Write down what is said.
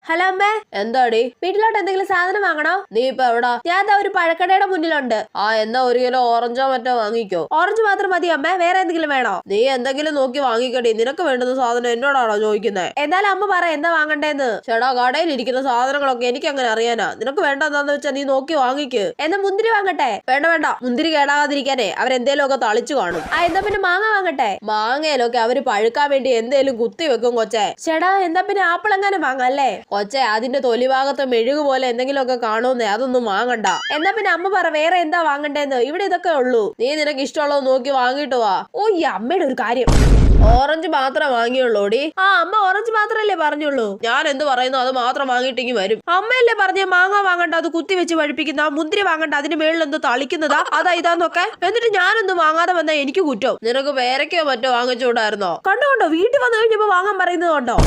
Hello അമ്മേ. എന്താടി വീട്ടിലോട്ട് എന്തെങ്കിലും സാധനം വാങ്ങണോ? നീ ഇപ്പൊ എവിടാ? ഞാൻ ഒരു പഴക്കടയുടെ മുന്നിലുണ്ട്. എന്നാ 1 കിലോ ഓറഞ്ചോ മറ്റോ വാങ്ങിക്കോ. ഓറഞ്ച് മാത്രം മതി അമ്മേ, വേറെ എന്തെങ്കിലും വേണോ? നീ എന്തെങ്കിലും നോക്കി വാങ്ങിക്കടി. നിനക്ക് വേണ്ടുന്ന സാധനം എന്നോടാണോ ചോദിക്കുന്നത്? എന്തായാലും അമ്മ പറ എന്താ വാങ്ങണ്ടേന്ന്. ചേടാ, കടയിൽ ഇരിക്കുന്ന സാധനങ്ങളൊക്കെ എനിക്ക് അങ്ങനെ അറിയാനാ. നിനക്ക് വേണ്ടെന്താന്ന് വെച്ചാ നീ നോക്കി വാങ്ങിക്ക്. എന്നാ മുന്തിരി വാങ്ങട്ടെ? വേണ്ട വേണ്ട, മുന്തിരി കേടാകാതിരിക്കാനേ അവരെന്തേലും ഒക്കെ തളിച്ചു കാണും. എന്താ പിന്നെ മാങ്ങ വാങ്ങട്ടെ? മാങ്ങയിലൊക്കെ അവര് പഴുക്കാൻ വേണ്ടി എന്തേലും കുത്തി വെക്കും കൊച്ചേ. ചേടാ, എന്താ പിന്നെ ആപ്പിൾ എങ്ങാനും വാങ്ങല്ലേ? കൊച്ചെ, അതിന്റെ തൊലിഭാഗത്ത് മെഴുകു പോലെ എന്തെങ്കിലുമൊക്കെ കാണുന്നേ, അതൊന്നും വാങ്ങണ്ട. എന്നാ പിന്നെ അമ്മ പറ വേറെ എന്താ വാങ്ങണ്ടേന്ന്. ഇവിടെ ഇതൊക്കെ ഉള്ളൂ. നീ നിനക്ക് ഇഷ്ടമുള്ളത് നോക്കി വാങ്ങിട്ട് വാ. ഓ, ഈ അമ്മയുടെ ഒരു കാര്യം. ഓറഞ്ച് മാത്രമേ വാങ്ങിയുള്ളൂടി. അമ്മ ഓറഞ്ച് മാത്രല്ലേ പറഞ്ഞുള്ളൂ. ഞാൻ എന്ത് പറയുന്നു അത് മാത്രം വാങ്ങിയിട്ടെങ്കി വരും. അമ്മയല്ലേ പറഞ്ഞ മാങ്ങ വാങ്ങണ്ട, അത് കുത്തി വെച്ച് പഴിപ്പിക്കുന്ന. മുന്തിരി വാങ്ങണ്ട, അതിന് മേളിൽ എന്തോ തളിക്കുന്നതാ, അതാ ഇതാന്നൊക്കെ. എന്നിട്ട് ഞാനൊന്നും വാങ്ങാതെ വന്നാ എനിക്ക് കുറ്റം. നിനക്ക് പേരക്കോ മറ്റോ വാങ്ങിച്ചുകൂടായിരുന്നോ? കണ്ടോ വീട്ടിൽ വന്നു കഴിഞ്ഞപ്പോ വാങ്ങാൻ പറയുന്നത് കണ്ടോ?